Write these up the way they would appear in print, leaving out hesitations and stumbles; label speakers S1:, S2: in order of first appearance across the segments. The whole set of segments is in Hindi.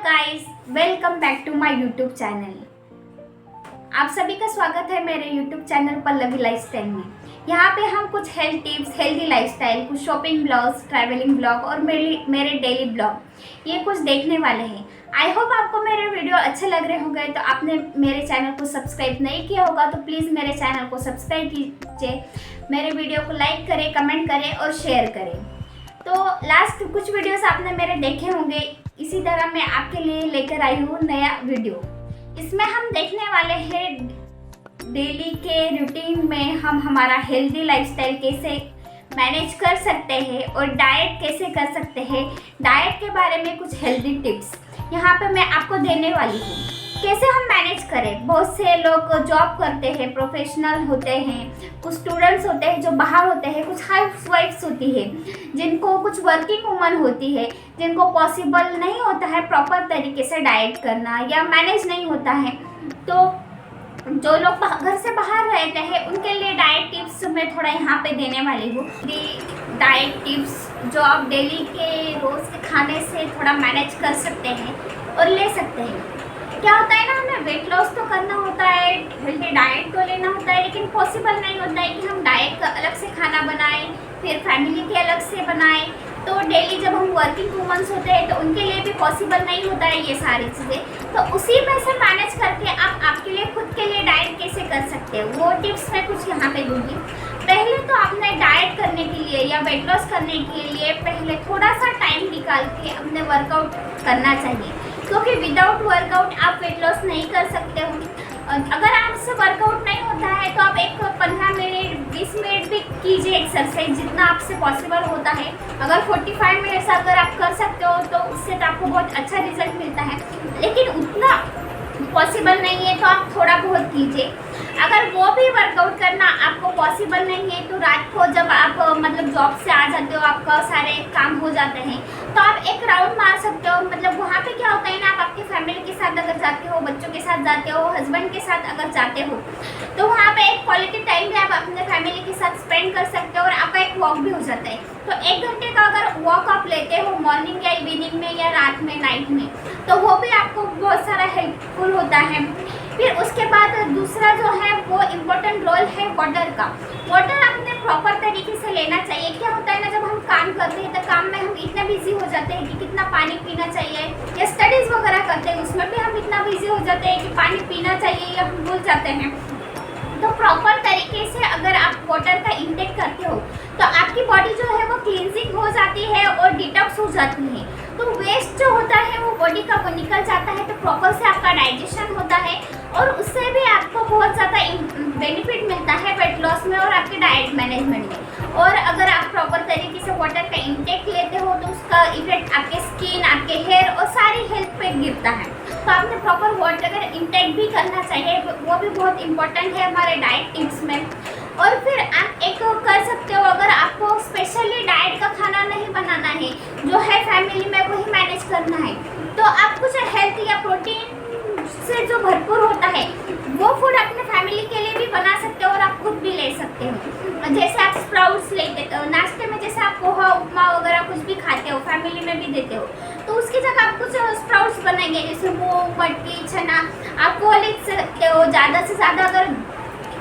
S1: Guys, welcome back to my YouTube channel. आप सभी का स्वागत है मेरे यूट्यूब चैनल पल्लवी लाइफस्टाइल में। यहाँ पे हम कुछ हेल्थ टिप्स, हेल्दी लाइफस्टाइल, कुछ शॉपिंग ब्लॉग्स, ट्रैवलिंग ब्लॉग और मेरे डेली ब्लॉग ये कुछ देखने वाले हैं। आई होप आपको मेरे वीडियो अच्छे लग रहे होंगे। तो आपने मेरे चैनल को सब्सक्राइब नहीं किया होगा तो प्लीज़ मेरे चैनल को सब्सक्राइब कीजिए, मेरे वीडियो को लाइक करें, कमेंट करें और शेयर करें। तो लास्ट कुछ वीडियोस आपने मेरे देखे होंगे, इसी तरह मैं आपके लिए लेकर आई हूँ नया वीडियो। इसमें हम देखने वाले हैं डेली के रूटीन में हम हमारा हेल्दी लाइफस्टाइल कैसे मैनेज कर सकते हैं और डाइट कैसे कर सकते हैं। डाइट के बारे में कुछ हेल्दी टिप्स यहाँ पे मैं आपको देने वाली हूँ, कैसे हम मैनेज करें। बहुत से लोग जॉब करते हैं, प्रोफेशनल होते हैं, कुछ स्टूडेंट्स होते हैं जो बाहर होते हैं, कुछ हाउस वाइफ्स होती है, जिनको कुछ वर्किंग वुमन होती है, जिनको पॉसिबल नहीं होता है प्रॉपर तरीके से डाइट करना या मैनेज नहीं होता है। तो जो लोग घर से बाहर रहते हैं उनके लिए डाइट टिप्स मैं थोड़ा यहाँ पे देने वाली हूँ। डाइट टिप्स जो आप डेली के रोज़ के खाने से थोड़ा मैनेज कर सकते हैं और ले सकते हैं। क्या होता है ना, हमें वेट लॉस तो करना होता है, हेल्दी डाइट तो लेना होता है, लेकिन पॉसिबल नहीं होता है कि हम डाइट का अलग से खाना बनाएं, फिर फैमिली के अलग से बनाएं। तो डेली जब हम वर्किंग वुमन्स होते हैं तो उनके लिए भी पॉसिबल नहीं होता है ये सारी चीज़ें। तो उसी में से मैनेज करके आप आपके लिए खुद के लिए डाइट कैसे कर सकते हो वो टिप्स मैं कुछ यहाँ पे दूँगी। पहले तो आपने डाइट करने के लिए या वेट लॉस करने के लिए पहले थोड़ा सा टाइम निकाल के अपने वर्कआउट करना चाहिए, क्योंकि विदाउट वर्कआउट आप वेट लॉस नहीं कर सकते हो। अगर आपसे वर्कआउट नहीं होता है तो आप एक 15 मिनट 20 मिनट भी कीजिए एक्सरसाइज, जितना आपसे पॉसिबल होता है। अगर 45 मिनट्स अगर आप कर सकते हो तो उससे तो आपको बहुत अच्छा रिजल्ट मिलता है, लेकिन उतना पॉसिबल नहीं है तो आप थोड़ा बहुत कीजिए। अगर वो भी वर्कआउट करना आपको पॉसिबल नहीं है तो रात को जब आप मतलब जॉब से आ जाते हो, आपका सारे काम हो जाते हैं, तो आप एक राउंड मार सकते हो। मतलब वहाँ पे क्या होता है ना, आप आपकी फैमिली के साथ अगर जाते हो, बच्चों के साथ जाते हो, हस्बैंड के साथ अगर जाते हो, तो वहाँ पे एक क्वालिटी टाइम भी आप अपने फैमिली के साथ स्पेंड कर सकते हो और आपका एक वॉक भी हो जाता है। तो 1 घंटे का अगर वॉक आप लेते हो मॉर्निंग या इवनिंग में या रात में, नाइट में, तो वो भी आपको बहुत सारा हेल्पफुल होता है। फिर उसके बाद दूसरा जो है वो इम्पोर्टेंट रोल है वाटर का। वाटर अपने प्रॉपर तरीके से लेना चाहिए। क्या होता है ना, जब हम काम करते हैं तो काम में हम इतना बिजी हो जाते हैं कि कितना पानी पीना चाहिए, या स्टडीज़ वगैरह करते हैं उसमें भी हम इतना बिजी हो जाते हैं कि पानी पीना चाहिए या हम भूल जाते हैं। तो प्रॉपर तरीके से अगर आप वाटर का इंटेक करते हो तो आपकी बॉडी जो है वो क्लींजिंग हो जाती है और डिटॉक्स हो जाती है। तो वेस्ट जो होता है वो बॉडी का वो निकल जाता है, तो प्रॉपर से आपका डाइजेशन होता है और उससे भी आपको बहुत ज़्यादा बेनिफिट मिलता है वेट लॉस में और आपके डाइट मैनेजमेंट में। और अगर आप प्रॉपर तरीके से वाटर का इंटेक लेते हो तो उसका इफेक्ट आपके स्किन, आपके हेयर और सारी हेल्थ पे गिरता है। तो आपने प्रॉपर वाटर इंटेक भी करना चाहिए, वो भी बहुत इंपॉर्टेंट है हमारे डाइट टिप्स में। और फिर आप एक कर सकते हो, अगर आपको स्पेशली डाइट का खाना नहीं बनाना है, जो है फैमिली में वही मैनेज करना है, तो आप कुछ हेल्थ या प्रोटीन से जो भरपूर होता है वो फूड अपने फैमिली के लिए भी बना सकते हो और आप खुद भी ले सकते हो। जैसे आप स्प्राउट्स लेते हो नाश्ते में, जैसे आप पोहा, उपमा वगैरह कुछ भी खाते हो, फैमिली में भी देते हो, तो उसकी जगह आप कुछ स्प्राउट्स बनाएंगे, जैसे मूंग, मटकी, चना, आप वो ले सकते हो। ज़्यादा से ज़्यादा अगर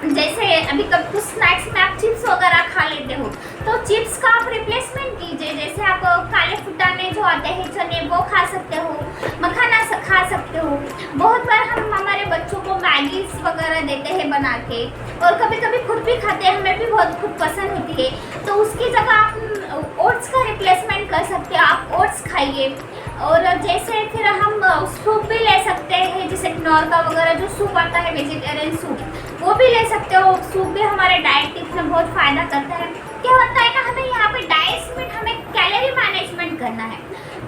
S1: जैसे अभी कब कुछ स्नैक्स में आप चिप्स वगैरह खा लेते हो तो चिप्स का आप रिप्लेसमेंट कीजिए। जैसे आप काले फुटाने जो आते हैं चने वो खा सकते हो, मखाना खा सकते हो। बहुत बार हम हमारे बच्चों को मैगीज वगैरह देते हैं बना के, और कभी कभी खुद भी खाते हैं, हमें भी बहुत खुद पसंद होती है। तो उसकी जगह आप ओट्स का रिप्लेसमेंट कर सकते हो, आप ओट्स खाइए। और जैसे फिर हम सूप भी ले सकते हैं, जैसे नॉर का वगैरह जो सूप आता है, वेजिटेरियन सूप, वो भी ले सकते हो। सूप भी हमारे डाइट टिप्स में बहुत फ़ायदा करता है। क्या होता है ना, हमें यहाँ पे डाइट में हमें कैलोरी मैनेजमेंट करना है,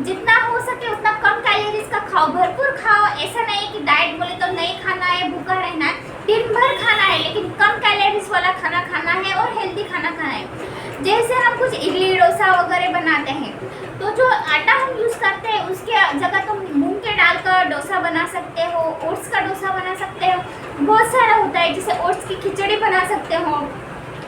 S1: जितना हो सके उतना कम कैलोरीज का खाओ, भरपूर खाओ। ऐसा नहीं कि डाइट बोले तो नहीं खाना है, भूखा रहना है, दिन भर खाना है, लेकिन कम कैलोरीज वाला खाना खाना है और हेल्दी खाना खाना है। जैसे हम कुछ इडली डोसा वगैरह बनाते हैं तो जो आटा हम यूज़ करते हैं उसके जगह तुम मूंग के दाल का डोसा बना सकते हो, ओट्स का डोसा बना सकते हो, बहुत सारा होता है। जैसे ओट्स की खिचड़ी बना सकते हो,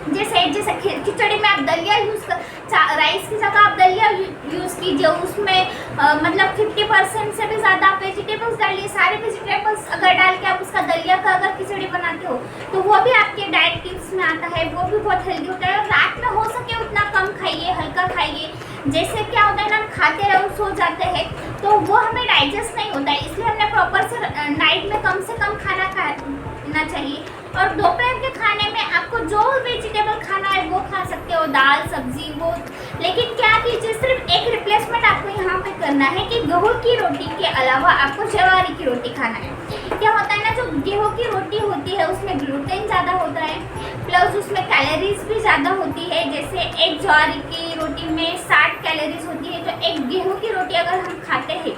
S1: जैसे खिचड़ी में आप दलिया यूज़ कर राइस की जगह आप दलिया यूज़ कीजिए, उसमें मतलब 50% से भी ज़्यादा आप वेजिटेबल्स डालिए। सारे वेजिटेबल्स अगर डाल के आप उसका दलिया का अगर खिचड़ी बनाते हो तो वो भी आपके डाइट टिप्स में आता है, वो भी बहुत हेल्दी होता है। और रात में हो सके उतना कम खाइए, हल्का खाइए। जैसे क्या होता है ना, हम खाते रहो सो जाते हैं तो वो हमें डाइजेस्ट नहीं होता है, इसलिए हमने प्रॉपर से नाइट में कम से कम खाना खाना चाहिए। और दोपहर के खाने में आपको जो वेजिटेबल खाना है वो खा सकते हो, दाल सब्जी वो। लेकिन क्या कीजिए, सिर्फ एक रिप्लेसमेंट आपको यहाँ पे करना है कि गेहूं की रोटी के अलावा आपको ज्वारी की रोटी खाना है। क्या होता है ना, जो गेहूं की रोटी होती है उसमें ग्लूटेन ज़्यादा होता है, प्लस उसमें कैलोरीज भी ज़्यादा होती है। जैसे एक ज्वारी की रोटी में 60 कैलोरीज होती है, तो एक गेहूं की रोटी अगर हम खाते हैं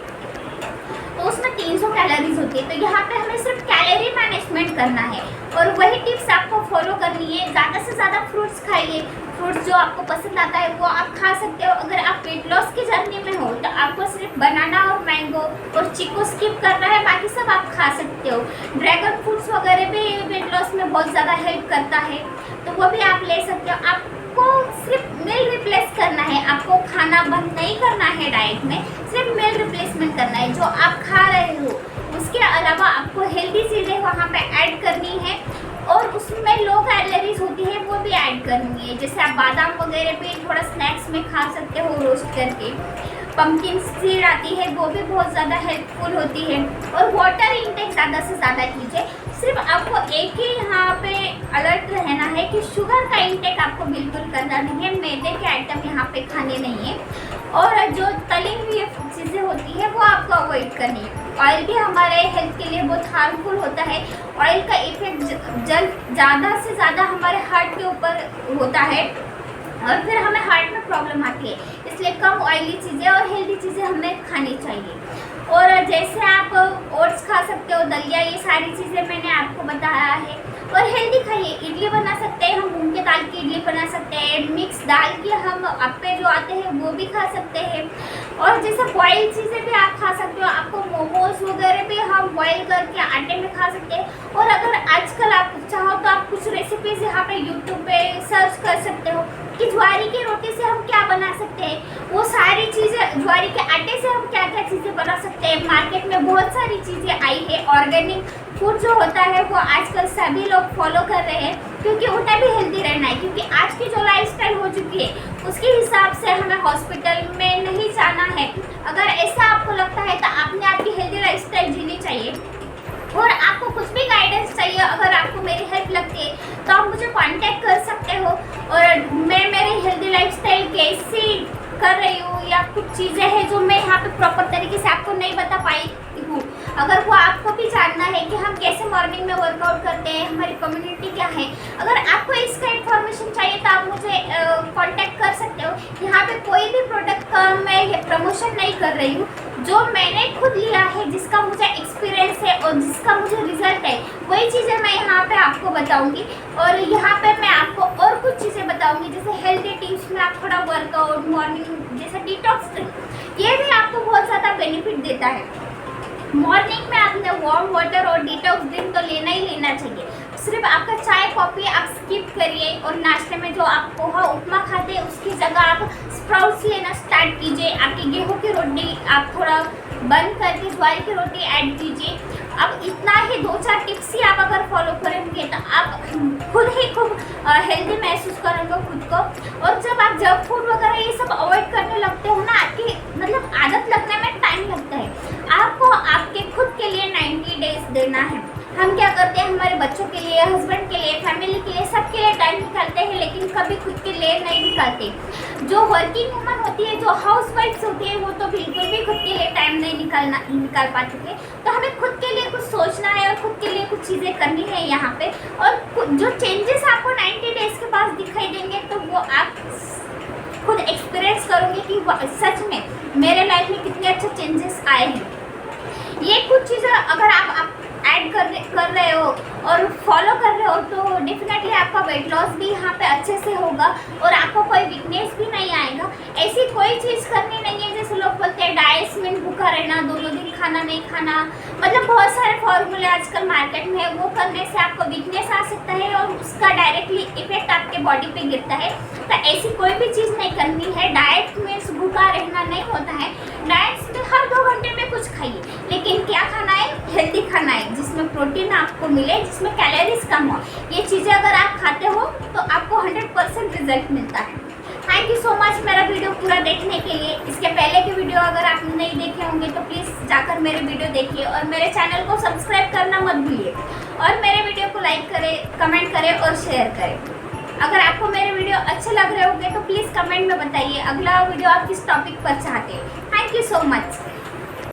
S1: तो उसमें 300 कैलोरीज होती है। तो यहाँ पे हमें सिर्फ कैलोरी मैनेजमेंट करना है और वही टिप्स आपको फॉलो करनी है। ज़्यादा से ज़्यादा फ्रूट्स खाइए, फ्रूट्स जो आपको पसंद आता है वो आप खा सकते हो। अगर आप वेट लॉस की जर्नी में हो तो आपको सिर्फ बनाना और मैंगो और चीकू स्किप करना है, बाकी सब आप खा सकते हो। ड्रैगन फ्रूट्स वगैरह भी वेट लॉस में बहुत ज़्यादा हेल्प करता है, तो वो भी आप ले सकते हो। आपको सिर्फ मील रिप्लेस करना है, आपको खाना बंद नहीं करना है डाइट में, सिर्फ मील रिप्लेसमेंट करना है। जो आप खा रहे हो उसके अलावा आपको हेल्दी चीज़ें वहाँ पे ऐड करनी है और उसमें लो कैलोरीज होती है वो भी ऐड करनी है। जैसे आप बादाम वगैरह भी थोड़ा स्नैक्स में खा सकते हो रोस्ट करके। पंपकिन सीड आती है वो भी बहुत ज़्यादा हेल्पफुल होती है। और वाटर इंटेक ज़्यादा से ज़्यादा कीजिए। सिर्फ आपको एक ही यहाँ पे अलर्ट रहना है कि शुगर का इंटेक आपको बिल्कुल करना नहीं है, मैदे के आइटम यहाँ पे खाने नहीं है। और जो तली हुई चीज़ें होती है वो आपको अवॉइड करनी है। ऑयल भी हमारे हेल्थ के लिए बहुत हार्मफुल होता है। ऑयल का इफेक्ट ज़्यादा से ज़्यादा हमारे हार्ट के ऊपर होता है और फिर हमें हार्ट में प्रॉब्लम आती है। इसलिए कम ऑयली चीज़ें और हेल्दी चीज़ें हमें खानी चाहिए। और जैसे आप ओट्स खा सकते हो, दलिया, ये सारी चीज़ें मैंने आपको बताया है। और हेल्दी खाइए, इडली बना सकते हैं हम, मूंग के दाल की इडली बना सकते हैं, मिक्स दाल के हम अप्पे जो आते हैं वो भी खा सकते हैं। और जैसे बॉयल चीज़ें भी आप खा सकते हो, आपको मोमोज वगैरह भी हम बॉयल करके आटे में खा सकते हैं। और अगर आजकल आप चाहो तो आप कुछ रेसिपीज़ यहाँ पे यूट्यूब पे सर्च कर सकते हो कि ज्वारी की रोटी से हम क्या बना सकते हैं। वो सारी चीज़ें, ज्वारी के आटे से हम क्या क्या चीज़ें बना सकते हैं। मार्केट में बहुत सारी चीज़ें आई है। ऑर्गेनिक फूड जो होता है वो आजकल सभी लोग फॉलो कर रहे हैं, क्योंकि उन्हें भी हेल्दी रहना है। क्योंकि आज की जो लाइफस्टाइल हो चुकी है उसके हिसाब से हमें हॉस्पिटल में नहीं जाना है। अगर ऐसा आपको लगता है तो आपने आपकी हेल्दी लाइफस्टाइल जीनी चाहिए। और आपको कुछ भी गाइडेंस चाहिए, अगर आपको मेरी हेल्प लगती है तो आप मुझे कांटेक्ट कर सकते हो। और मैं मेरी हेल्दी लाइफस्टाइल कैसी कर रही हूँ या कुछ चीज़ें हैं जो मैं यहाँ पे प्रॉपर तरीके से आपको नहीं बता पाई हूँ, अगर वो आपको भी जानना है कि हम कैसे मॉर्निंग में वर्कआउट करते हैं, हमारी कम्युनिटी क्या है, अगर आपको इसका इन्फॉर्मेशन चाहिए तो आप मुझे कांटेक्ट कर सकते हो। यहाँ पे कोई भी प्रोडक्ट का मैं प्रमोशन नहीं कर रही हूँ। जो मैंने खुद लिया है, जिसका मुझे एक्सपीरियंस है और जिसका मुझे रिजल्ट है, वही चीज़ें मैं यहाँ पे आपको बताऊँगी। और यहाँ पे मैं आपको और कुछ चीज़ें बताऊँगी, जैसे हेल्दी टिप्स में आप थोड़ा वर्कआउट, मॉर्निंग जैसे डिटॉक्स ड्रिंक, ये भी आपको बहुत ज़्यादा बेनिफिट देता है। मॉर्निंग में आपने वार्म वाटर और डिटॉक्स ड्रिंक तो लेना ही लेना चाहिए। सिर्फ आपका चाय कॉफ़ी आप स्किप करिए और नाश्ते में जो आप पोहा उपमा खाते हैं उसकी जगह आप स्प्राउट्स लेना स्टार्ट कीजिए। आपकी गेहूं की रोटी आप थोड़ा बंद करके ज्वारी की रोटी ऐड कीजिए। अब इतना ही 2-4 टिप्स ही आप अगर फॉलो करेंगे तो आप खुद ही खूब हेल्दी महसूस करेंगे खुद को। और जब आप जंक फूड वगैरह ये सब अवॉइड करने लगते हो ना, आपकी मतलब आदत लगने में टाइम लगता है। आपको आपके खुद के लिए 90 डेज देना है। हम क्या करते हैं, हमारे बच्चों के लिए, हस्बैंड के लिए, फैमिली के लिए, सबके लिए टाइम निकालते हैं, लेकिन कभी खुद के लिए नहीं निकालते। जो वर्किंग वुमन होती है, जो हाउस वाइफ्स होती है, वो तो बिल्कुल भी खुद के लिए टाइम नहीं निकाल पाते थे। तो हमें खुद के लिए कुछ सोचना है और खुद के लिए कुछ चीज़ें करनी है यहाँ पे। और जो चेंजेस आपको 90 डेज के पास दिखाई देंगे तो वो आप खुद एक्सपीरियंस करोगे कि सच में मेरे लाइफ में कितने अच्छे चेंजेस आए हैं। ये कुछ चीज़ें अगर आप ऐड कर रहे हो और फॉलो कर रहे हो तो डेफिनेटली आपका वेट लॉस भी यहाँ पे अच्छे से होगा और आपको कोई वीकनेस भी नहीं आएगा। ऐसी कोई चीज़ करनी नहीं है जैसे से लोग बोलते हैं डाइट्स में भूखा रहना, 2-2 दिन खाना नहीं खाना, मतलब बहुत सारे फॉर्मूले आजकल मार्केट में है, वो करने से आपको वीकनेस आ सकता है और उसका डायरेक्टली इफेक्ट आपके बॉडी पे गिरता है। तो ऐसी कोई भी चीज़ नहीं करनी है। डाइट में भूखा रहना नहीं होता है। डाइट्स में हर 2 घंटे में कुछ खाइए, लेकिन क्या खाना है, हेल्दी खाना है, जिसमें प्रोटीन आपको मिले, जिसमें कैलोरीज कम हो। ये चीज़ें अगर आप खाते हो तो आपको 100% रिजल्ट मिलता है। थैंक यू सो मच मेरा वीडियो पूरा देखने के लिए। इसके पहले के वीडियो अगर आप नहीं देखे होंगे तो प्लीज़ जाकर मेरे वीडियो देखिए और मेरे चैनल को सब्सक्राइब करना मत भूलिए और मेरे वीडियो को लाइक करें, कमेंट करें और शेयर करें। अगर आपको मेरे वीडियो अच्छे लग रहे होंगे तो प्लीज़ कमेंट में बताइए अगला वीडियो आप किस टॉपिक पर चाहते हैं। Thank you so much.